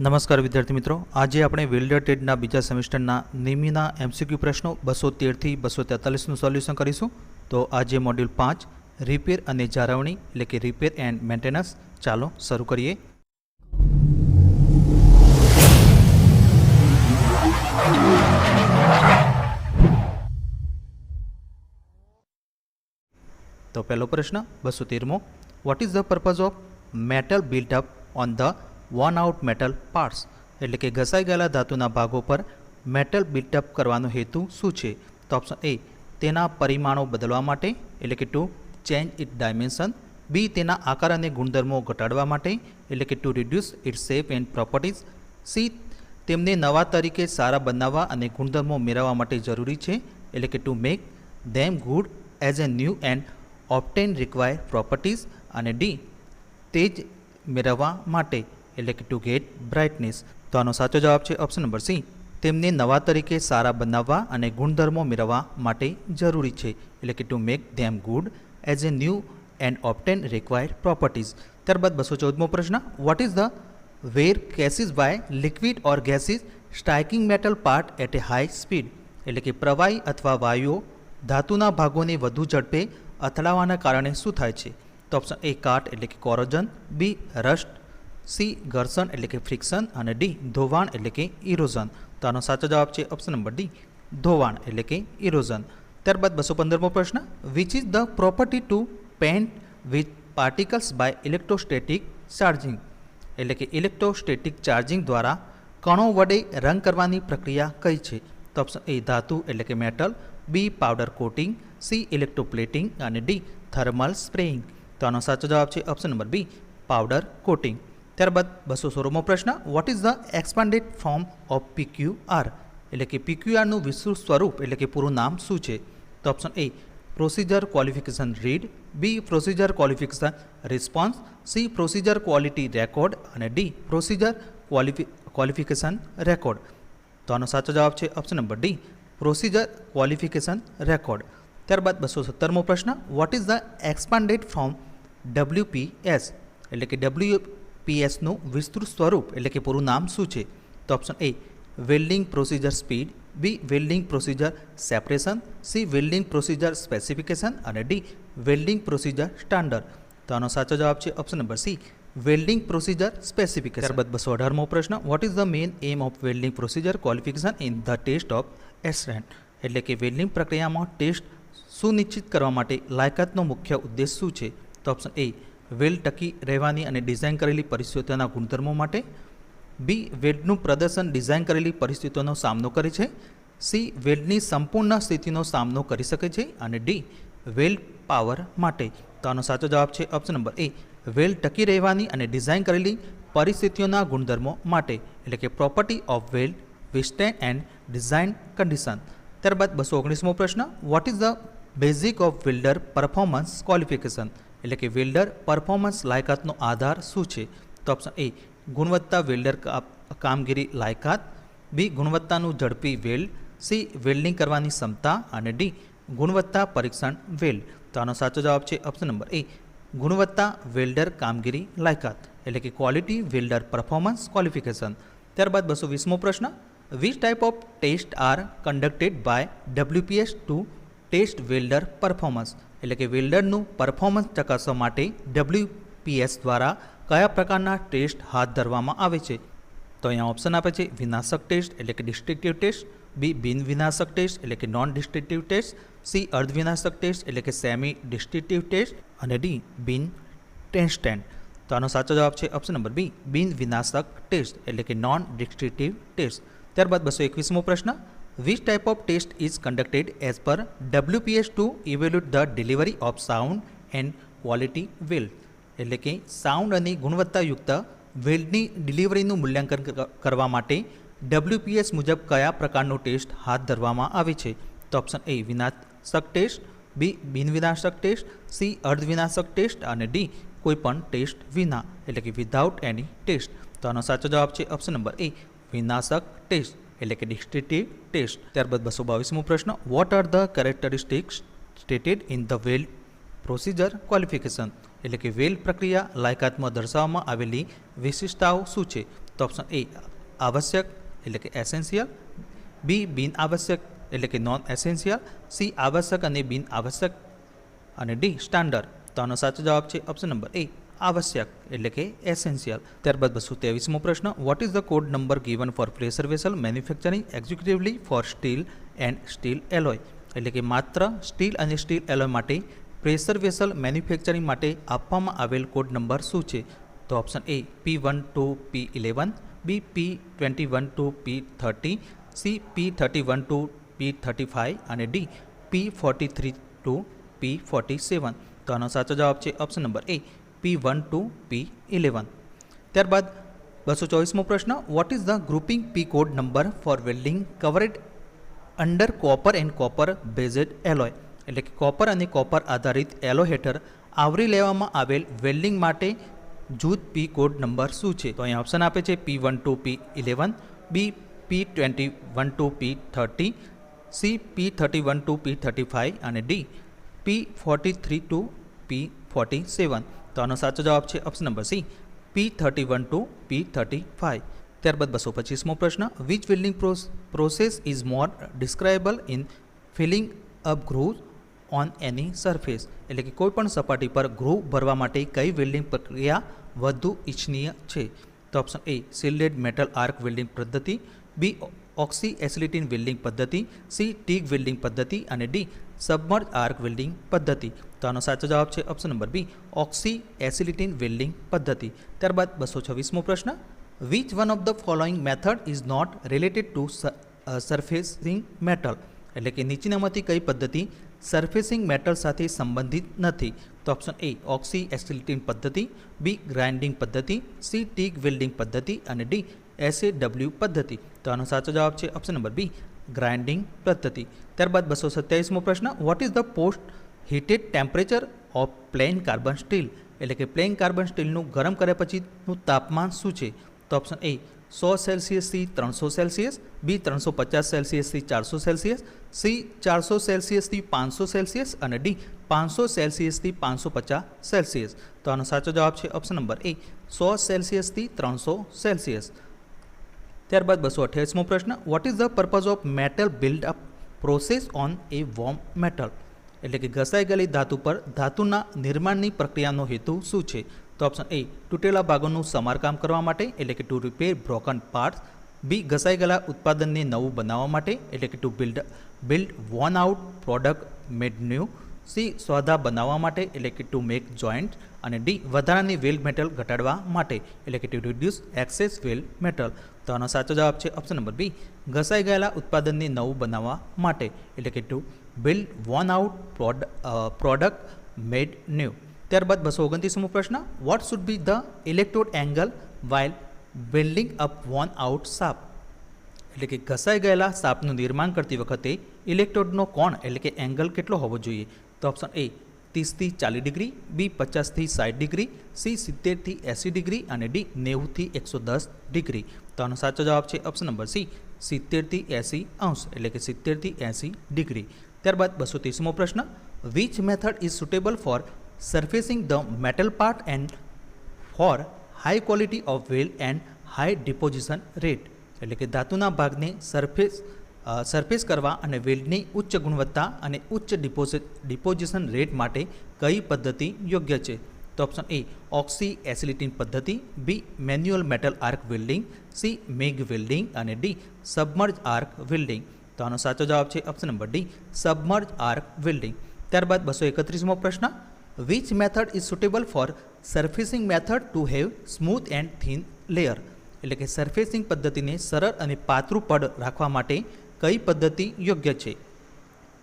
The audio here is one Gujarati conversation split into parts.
નમસ્કાર વિદ્યાર્થી મિત્રો, આજે આપણે વેલ્ડર ટેટના બીજા સેમેસ્ટરના નિમીના એમસીક્યુ પ્રશ્નો 213 થી 243નું સોલ્યુશન કરીશું। તો આજે મોડ્યુલ 5 રિપેર અને જાળવણી એટલે કે રિપેર એન્ડ મેન્ટેનન્સ, ચાલો શરૂ કરીએ। તો પહેલો પ્રશ્ન 213મો, what is the purpose of metal built up on the worn out metal parts, એટલે કે ઘસાઈ ગયેલા ધાતુના ભાગો પર મેટલ બિલ્ટઅપ કરવાનો હેતુ શું છે? તો ઓપ્શન એ, તેના પરિમાણો બદલવા માટે એટલે કે ટુ ચેન્જ ઇટ ડાયમેન્શન, બી તેના આકાર અને ગુણધર્મો ઘટાડવા માટે એટલે કે to reduce it shape and properties, C તેમને નવા તરીકે સારા બનાવવા અને ગુણધર્મો મેળવવા માટે જરૂરી છે એટલે કે to make them good as a new and obtain required properties, અને ડી તે જ મેળવવા માટે એટલે કે ટુ ગેટ બ્રાઇટનેસ। તો આનો સાચો જવાબ છે ઓપ્શન નંબર સી, તેમને નવા તરીકે સારા બનાવવા અને ગુણધર્મો મેળવવા માટે જરૂરી છે એટલે કે to make them good as a new and obtain required properties. ત્યારબાદ 214મો પ્રશ્ન, what is the wear cases by liquid or gases striking metal part at a high speed, એટલે કે પ્રવાહી અથવા વાયુઓ ધાતુના ભાગોને વધુ ઝડપે અથડાવાના કારણે શું થાય છે? તો ઓપ્શન એ, કાટ એટલે કે કોરોઝન, બી રસ્ટ, સી ઘર્ષણ એટલે કે ફ્રિક્શન, અને ડી ધોવાણ એટલે કે ઇરોઝન। તો આનો સાચો જવાબ છે ઓપ્શન નંબર ડી, ધોવાણ એટલે કે ઇરોઝન। ત્યારબાદ 215મો પ્રશ્ન, which is the property to paint with particles by electrostatic charging, એટલે કે ઇલેક્ટ્રોસ્ટેટિક ચાર્જિંગ દ્વારા કણો વડે રંગ કરવાની પ્રક્રિયા કઈ છે? તો ઓપ્શન એ, ધાતુ એટલે કે metal, B powder coating, C electroplating, અને ડી થર્મલ સ્પ્રેઇંગ। તો આનો સાચો જવાબ છે option number B, powder coating. ત્યારબાદ 216મો પ્રશ્ન, what is the expanded form of PQR, એટલે કે PQRનું વિસ્તૃત સ્વરૂપ એટલે કે પૂરું નામ શું છે? તો option A, procedure qualification read, B procedure qualification response, C procedure quality record, અને ડી પ્રોસિજર ક્વોલિફિકેશન રેકોર્ડ। તો આનો સાચો જવાબ છે option number D, procedure qualification record. ત્યારબાદ 217મો પ્રશ્ન, what is the expanded form WPS, એટલે કે WPSનું વિસ્તૃત સ્વરૂપ એટલે કે પૂરું નામ શું છે? તો option A, welding procedure speed, B welding procedure separation, C welding procedure specification, અને ડી વેલ્ડિંગ પ્રોસિજર સ્ટાન્ડર્ડ। તો આનો સાચો જવાબ છે option number C, welding procedure specification. ત્યારબાદ 218મો પ્રશ્ન, what is the main aim of welding procedure qualification in the test of એસરેન્ટ, એટલે કે વેલ્ડિંગ પ્રક્રિયામાં ટેસ્ટ સુનિશ્ચિત કરવા માટે લાયકાતનો મુખ્ય ઉદ્દેશ શું છે? તો ઓપ્શન એ, વેલ્ડ ટકી રહેવાની અને ડિઝાઇન કરેલી પરિસ્થિતિઓના ગુણધર્મો માટે, બી વેલ્ડનું પ્રદર્શન ડિઝાઇન કરેલી પરિસ્થિતિઓનો સામનો કરે છે, સી વેલ્ડની સંપૂર્ણ સ્થિતિનો સામનો કરી શકે છે, અને ડી વેલ્ડ પાવર માટે। તો આનો સાચો જવાબ છે ઓપ્શન નંબર એ, વેલ્ડ ટકી રહેવાની અને ડિઝાઇન કરેલી પરિસ્થિતિઓના ગુણધર્મો માટે એટલે કે property of weld withstand and design condition. ત્યારબાદ 219મો પ્રશ્ન, what is the basic of welder performance qualification, એટલે કે વેલ્ડર પરફોર્મન્સ લાયકાતનો આધાર શું છે? તો ઓપ્શન એ, ગુણવત્તા વેલ્ડર કામગીરી લાયકાત, બી ગુણવત્તાનું ઝડપી વેલ્ડ, સી વેલ્ડિંગ કરવાની ક્ષમતા, અને ડી ગુણવત્તા પરીક્ષણ વેલ્ડ। તો આનો સાચો જવાબ છે ઓપ્શન નંબર એ, ગુણવત્તા વેલ્ડર કામગીરી લાયકાત એટલે કે ક્વોલિટી વેલ્ડર પરફોર્મન્સ ક્વોલિફિકેશન। ત્યારબાદ 220મો પ્રશ્ન, which type of test are conducted by WPS to test welder performance, એટલે કે વેલ્ડરનું પરફોર્મન્સ ચકાસવા માટે WPS દ્વારા કયા પ્રકારના ટેસ્ટ હાથ ધરવામાં આવે છે? તો અહીંયા ઓપ્શન આપે છે, વિનાશક ટેસ્ટ એટલે કે ડિસ્ટ્રક્ટિવ ટેસ્ટ, બી બિન વિનાશક ટેસ્ટ એટલે કે નોન ડિસ્ટ્રક્ટિવ ટેસ્ટ, સી અર્ધવિનાશક ટેસ્ટ એટલે કે સેમી ડિસ્ટ્રક્ટિવ ટેસ્ટ, અને ડી બિન ટેસ્ટેન્ટ। તો આનો સાચો જવાબ છે ઓપ્શન નંબર બી, બિન વિનાશક ટેસ્ટ એટલે કે નોન ડિસ્ટ્રક્ટિવ ટેસ્ટ। ત્યારબાદ 221મો પ્રશ્ન, which type of test is conducted as per WPS to evaluate the delivery of sound and quality weld, એટલે કે સાઉન્ડ અને ગુણવત્તાયુક્ત વેલ્ડની ડિલિવરીનું મૂલ્યાંકન કરવા માટે WPS મુજબ કયા પ્રકારનો ટેસ્ટ હાથ ધરવામાં આવે છે? તો ઓપ્શન એ, વિનાશક ટેસ્ટ, બી બિન વિનાશક ટેસ્ટ, સી અર્ધવિનાશક ટેસ્ટ, અને ડી કોઈ પણ ટેસ્ટ વિના એટલે કે વિધાઉટ એની ટેસ્ટ। તો આનો સાચો જવાબ છે ઓપ્શન નંબર એ, વિનાશક ટેસ્ટ એટલે કે ડિસ્ટ્રક્ટિવ ટેસ્ટ। ત્યારબાદ 222મો પ્રશ્ન, what are the characteristics stated in the weld procedure qualification, એટલે કે વેલ્ડ પ્રક્રિયા લાયકાતમાં દર્શાવવામાં આવેલી વિશિષ્ટતાઓ શું છે? तो ऑप्शन ए आवश्यक એટલે કે એસેન્શિયલ, બી બિન આવશ્યક એટલે કે નોન એસેન્શિયલ, સી આવશ્યક અને બિન આવશ્યક અને ડી સ્ટાન્ડર્ડ. તો આનો સાચો જવાબ છે ઓપ્શન નંબર એ આવશ્યક એટલે કે એસેન્શિયલ. ત્યારબાદ 223મો પ્રશ્ન, what is the code number given for pressure vessel manufacturing executively for steel and steel alloy એટલે કે માત્ર સ્ટીલ અને સ્ટીલ એલોય માટે પ્રેશર વેસલ મેન્યુફેક્ચરિંગ માટે આપવામાં આવેલ કોડ નંબર શું છે? તો option A P1 to P11, B P21 to P30, C P31 to P35 અને ડી P43 to P47. તો આનો સાચો જવાબ છે option number A P1 to P11. ત્યારબાદ 224મો પ્રશ્ન, what is the grouping P code number for welding covered under copper and copper based alloy એટલે કે કોપર અને કોપર આધારિત એલોય હેઠળ આવરી લેવામાં આવેલ વેલ્ડિંગ માટે જૂથ પી કોડ નંબર શું છે? તો અહીંયા ઓપ્શન આપે છે P1 to P11, B P21 to P30, C P31 to P35 અને ડી P43 to P47. તો આનો સાચો જવાબ છે option number C P31 to P35. ત્યારબાદ 225મો પ્રશ્ન, which welding process is more describable in filling up groove on any surface એટલે કે કોઈપણ સપાટી પર ગ્રુવ ભરવા માટે કઈ વેલ્ડિંગ પ્રક્રિયા વધુ ઇચ્છનીય છે? તો option A shielded metal arc welding પદ્ધતિ, બી ઓક્સી એસિલિટીન વેલ્ડિંગ પદ્ધતિ, સી ટીગ વેલ્ડિંગ પદ્ધતિ અને ડી સબમર્જ આર્ક વેલ્ડિંગ પદ્ધતિ. તો આનો સાચો જવાબ છે option number B oxy acetylene welding પદ્ધતિ. ત્યારબાદ 226મો પ્રશ્ન, which one of the following method is not related to surfacing metal એટલે કે નીચેનામાંથી કઈ પદ્ધતિ સરફેસિંગ મેટલ સાથે સંબંધિત નથી? તો ઓપ્શન એ ઓક્સી એસિલિટીન પદ્ધતિ, બી ગ્રાઇન્ડિંગ પદ્ધતિ, સી ટીગ વેલ્ડિંગ પદ્ધતિ અને ડી SAW પદ્ધતિ. તો આનો સાચો જવાબ છે ઓપ્શન નંબર બી ગ્રાઇન્ડિંગ પદ્ધતિ. ત્યારબાદ 227મો પ્રશ્ન, what is the post heated temperature of plane carbon steel એટલે કે પ્લેન કાર્બન સ્ટીલનું ગરમ કર્યા પછીનું તાપમાન શું છે? તો ઓપ્શન એ 100 સેલ્સિયસથી 300 સેલ્સિયસ, બી 350 સેલ્સિયસથી 400 સેલ્સિયસ, સી 400 સેલ્સિયસથી 500 સેલ્સિયસ અને ડી 500 સેલ્સિયસથી 550 સેલ્સિયસ. તો આનો સાચો જવાબ છે ઓપ્શન નંબર એ 100 સેલ્સિયસથી 300 સેલ્સિયસ. ત્યારબાદ 228મો પ્રશ્ન, what is the purpose of metal build up process on a warm metal એટલે કે ઘસાઈ ગયેલી ધાતુ પર ધાતુના નિર્માણની પ્રક્રિયાનો હેતુ શું છે? તો ઓપ્શન એ તૂટેલા ભાગોનું સમારકામ કરવા માટે એટલે કે ટુ રિપેર બ્રોકન પાર્ટ્સ, બી ઘસાઈ ગયેલા ઉત્પાદનને નવું બનાવવા માટે એટલે કે to build Warne out product made new, C સોદા બનાવવા માટે એટલે કે ટુ મેક જોઈન્ટ અને ડી વધારાની વેલ્ડ મેટલ ઘટાડવા માટે એટલે કે to reduce access weld metal. તો આનો સાચો જવાબ છે ઓપ્શન નંબર બી ઘસાઈ ગયેલા ઉત્પાદનને નવું બનાવવા માટે એટલે કે to build Warne out product made new. ત્યારબાદ 229મો પ્રશ્ન, what should be the electrode angle while building up Warne out સાપ એટલે કે ઘસાઈ ગયેલા સાપનું નિર્માણ કરતી વખતે ઇલેક્ટ્રોડનો કોણ એટલે કે એંગલ કેટલો હોવો જોઈએ? તો ઓપ્શન એ 30થી 40 ડિગ્રી, બી 50થી 60 ડિગ્રી, સી 70થી 80 ડિગ્રી અને ડી 90થી 110 ડિગ્રી. તો આનો સાચો જવાબ છે ઓપ્શન નંબર સી 70થી 80 અંશ એટલે કે 70થી 80 ડિગ્રી. ત્યારબાદ 230મો પ્રશ્ન, which method is suitable four surfacing the metal part and for high quality of weld and high deposition rate એટલે કે ધાતુના ભાગને સરફેસ કરવા અને વેલ્ડની ઉચ્ચ ગુણવત્તા અને ઉચ્ચ ડિપોઝિશન રેટ માટે કઈ પદ્ધતિ યોગ્ય છે? તો ઓપ્શન એ ઓક્સી એસિલિટીન પદ્ધતિ, B manual metal arc welding, C MAG welding અને ડી સબમર્જ આર્ક વેલ્ડિંગ. તો આનો સાચો જવાબ છે option number D submerge arc welding. ત્યારબાદ 231મો પ્રશ્ન, which method is suitable for surfacing method to have smooth and thin layer એટલે કે સરફેસિંગ પદ્ધતિને સરળ અને પાતળું પડ રાખવા માટે કઈ પદ્ધતિ યોગ્ય છે?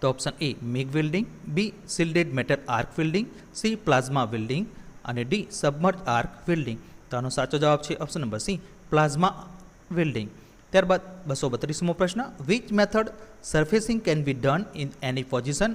તો option A MAG welding, B shielded metal arc welding, C plasma welding અને ડી સબમર્જ આર્ક વેલ્ડિંગ. તો આનો સાચો જવાબ છે option number C plasma welding. ત્યારબાદ 232મો પ્રશ્ન, which method surfacing can be done in any position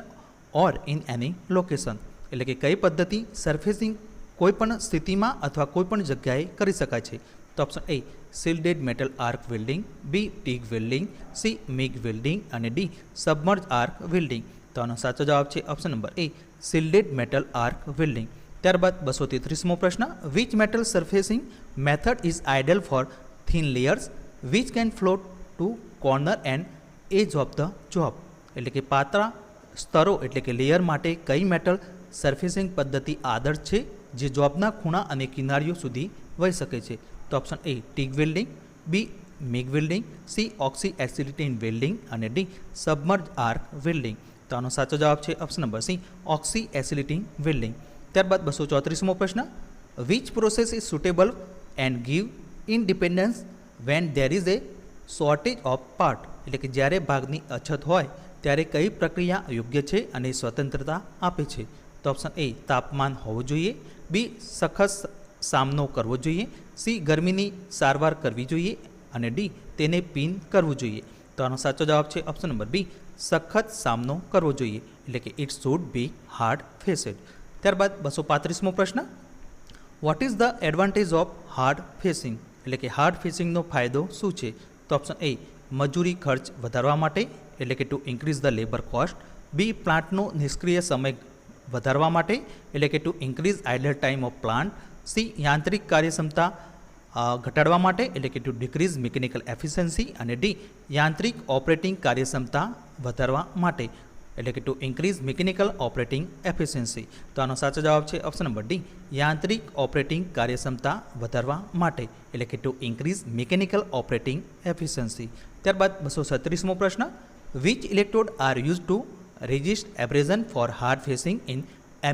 or in any location એટલે કે કઈ પદ્ધતિ સરફેસિંગ કોઈપણ સ્થિતિમાં અથવા કોઈપણ જગ્યાએ કરી શકાય છે? તો option A shielded metal arc welding, B TIG welding, C MIG welding અને ડી સબમર્જ આર્ક વેલ્ડિંગ. તો આનો સાચો જવાબ છે option number A shielded metal arc welding. ત્યારબાદ 233મો પ્રશ્ન, which metal surfacing method is ideal for thin layers which can float to corner and edge of the job. એટલે કે પાતળા સ્તરો એટલે કે લેયર માટે કઈ મેટલ સરફેસિંગ પદ્ધતિ આદર્શ છે જે જોબના ખૂણા અને કિનારીઓ સુધી વહી શકે છે? તો option A TIG welding, B MIG welding, C oxy acetylene welding અને ડી સબમર્જ આર્ક વેલ્ડિંગ. તો આનો સાચો જવાબ છે option number C oxy acetylene welding. ત્યારબાદ 234મો પ્રશ્ન, which process is suitable and give independence when there is a shortage of part? એટલે કે જ્યારે ભાગની અછત હોય ત્યારે કઈ પ્રક્રિયા યોગ્ય છે અને સ્વતંત્રતા આપે છે? તો ઓપ્શન એ તાપમાન હોવું જોઈએ, બી સખત સામનો કરવો જોઈએ, સી ગરમીની સારવાર કરવી જોઈએ અને ડી તેને પિન કરવું જોઈએ. તો આનો સાચો જવાબ છે ઓપ્શન નંબર બી સખત સામનો કરવો જોઈએ, એટલે કે ઇટ શુડ બી હાર્ડ ફેસેડ. ત્યારબાદ 235મો પ્રશ્ન, what is the advantage of hard facing? એટલે કે હાર્ડ ફેસિંગનો ફાયદો શું છે? તો ઓપ્શન એ મજૂરી ખર્ચ વધારવા માટે એટલે કે to increase the labour cost, B પ્લાન્ટનો નિષ્ક્રિય સમય વધારવા માટે એટલે કે to increase idle time of plant, C યાંત્રિક કાર્યક્ષમતા ઘટાડવા માટે એટલે કે ટુ ડિક્રીઝ મિકેનિકલ એફિશિયન્સી અને ડી યાંત્રિક ઓપરેટિંગ કાર્યક્ષમતા વધારવા માટે એટલે કે to increase mechanical operating efficiency. તો આનો સાચો જવાબ છે ઓપ્શન નંબર ડી યાંત્રિક ઓપરેટિંગ કાર્યક્ષમતા વધારવા માટે એટલે કે to increase mechanical operating efficiency. ત્યારબાદ 236મો પ્રશ્ન, which electrode are use to resist abrasion for hard facing in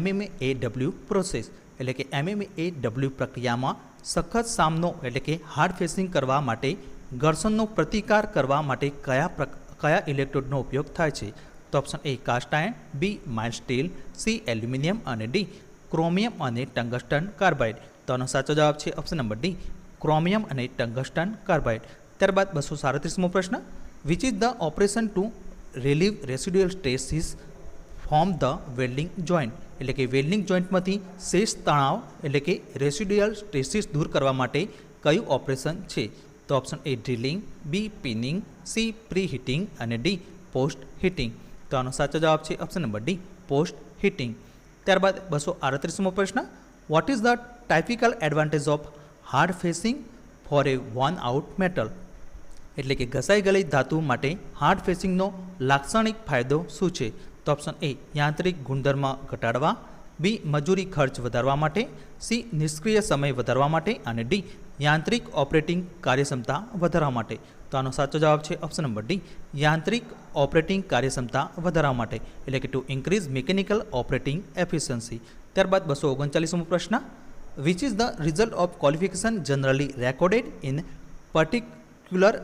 MMAW process? એટલે કે MMAW પ્રક્રિયામાં સખત સામનો એટલે કે હાર્ડ ફેસિંગ કરવા માટે ઘર્ષણનો પ્રતિકાર કરવા માટે કયા ઇલેક્ટ્રોડનો ઉપયોગ થાય છે? તો option A cast iron, B mild steel, C aluminium અને ડી ક્રોમિયમ અને ટંગસ્ટન કાર્બાઇડ. તો આનો સાચો જવાબ છે ઓપ્શન નંબર ડી ક્રોમિયમ અને ટંગસ્ટન કાર્બાઇડ. ત્યારબાદ 237મો પ્રશ્ન, which is the operation to relieve residual stresses from the welding joint? એટલે કે વેલ્ડિંગ જોઈન્ટમાંથી શેષ તણાવ એટલે કે રેસિડ્યુઅલ સ્ટ્રેસીસ દૂર કરવા માટે કયું ઓપરેશન છે? તો option A drilling, B peening, C pre heating અને ડી પોસ્ટ હીટિંગ. તો આનો સાચો જવાબ છે option number D post heating. ત્યારબાદ 238મો પ્રશ્ન, what is the typical advantage of hard facing for a worn out metal? એટલે કે ઘસાઈ ગયેલી ધાતુ માટે હાર્ડ ફેસિંગનો લાક્ષણિક ફાયદો શું છે? તો ઓપ્શન એ યાંત્રિક ગુણધર્મ ઘટાડવા, બી મજૂરી ખર્ચ વધારવા માટે, સી નિષ્ક્રિય સમય વધારવા માટે અને ડી યાંત્રિક ઓપરેટિંગ કાર્યક્ષમતા વધારવા માટે. તો આનો સાચો જવાબ છે ઓપ્શન નંબર ડી યાંત્રિક ઓપરેટિંગ કાર્યક્ષમતા વધારવા માટે એટલે કે to increase mechanical operating efficiency. ત્યારબાદ 239મો પ્રશ્ન, which is the result of qualification generally recorded in particular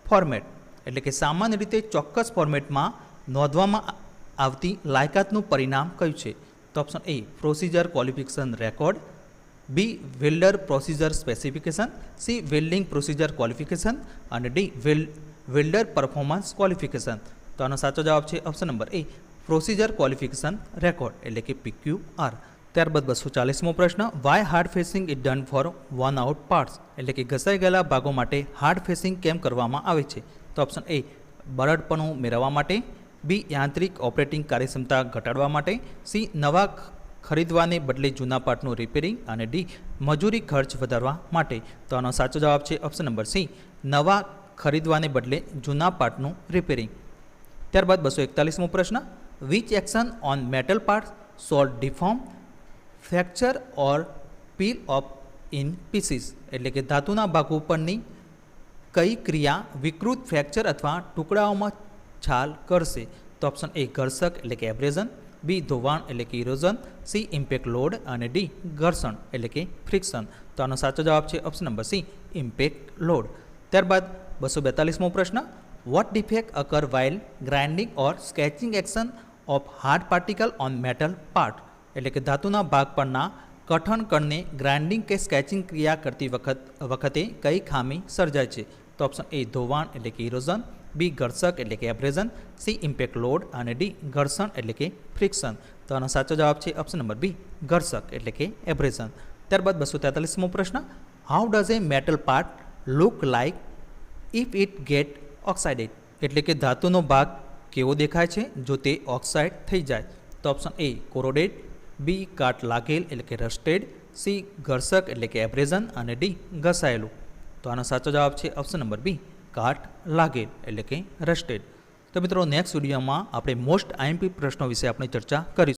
format? એટલે કે સામાન્ય રીતે ચોક્કસ ફોર્મેટમાં નોંધવામાં આવતી લાયકાતનું પરિણામ કયું છે? તો option A procedure qualification record, B welder procedure specification, C welding procedure qualification અને ડી વેલ્ડર પરફોર્મન્સ ક્વોલિફિકેશન. તો આનો સાચો જવાબ છે option number A procedure qualification record એટલે કે PQR. ત્યારબાદ 240મો પ્રશ્ન, why hard facing is done for worn out parts? એટલે કે ઘસાઈ ગયેલા ભાગો માટે હાર્ડ ફેસિંગ કેમ કરવામાં આવે છે? તો ઓપ્શન એ બરડપણું મેળવવા માટે, બી યાંત્રિક ઓપરેટિંગ કાર્યક્ષમતા ઘટાડવા માટે, સી નવા ખરીદવાને બદલે જૂના પાર્ટનું રિપેરિંગ અને ડી મજૂરી ખર્ચ વધારવા માટે. તો આનો સાચો જવાબ છે ઓપ્શન નંબર સી નવા ખરીદવાને બદલે જૂના પાર્ટનું રિપેરિંગ. ત્યારબાદ 241મો પ્રશ્ન, which action on metal part solve deform, fracture or pill of in pieces? એટલે કે ધાતુના ભાગો પરની કઈ ક્રિયા વિકૃત ફ્રેક્ચર અથવા ટુકડાઓમાં છાલ કરશે? તો ઓપ્શન એ ઘર્ષક એટલે કે એબ્રેઝન, બી ધોવાણ એટલે કે ઇરોઝન, સી ઇમ્પેક્ટ લોડ અને ડી ઘર્ષણ એટલે કે ફ્રિક્શન. તો આનો સાચો જવાબ છે option number C impact load. ત્યારબાદ 242મો પ્રશ્ન, what defect occur while grinding or scratching action of hard particle on metal part? એટલે કે ધાતુના ભાગ પરના કઠણ કણને ગ્રાઇન્ડિંગ કે સ્કેચિંગ ક્રિયા કરતી વખતે કઈ ખામી સર્જાય છે? તો ઓપ્શન એ ધોવાણ એટલે કે ઇરોઝન, બી ઘર્ષક એટલે કે એબ્રેઝન, સી ઇમ્પેક્ટ લોડ અને ડી ઘર્ષણ એટલે કે ફ્રિક્શન. તો આનો સાચો જવાબ છે ઓપ્શન નંબર બી ઘર્ષક એટલે કે એબ્રેઝન. ત્યારબાદ 243મો પ્રશ્ન, how does a metal part look like if it get oxidized? એટલે કે ધાતુનો ભાગ કેવો દેખાય છે જો તે ઓક્સાઇડ થઈ જાય? તો ઓપ્શન એ કોરોડેડ, બી કાટ લાગેલ એટલે કે રસ્ટેડ, સી ઘર્ષક એટલે કે એબ્રેઝન અને ડી ઘસાયેલું. તો આનો સાચો જવાબ છે ઓપ્શન નંબર બી, કાટ લાગેલ એટલે કે રસ્ટેડ. તો મિત્રો નેક્સ્ટ વિડીયોમાં આપણે મોસ્ટ આઈએમપી પ્રશ્નો વિશે આપણે ચર્ચા કરીશું.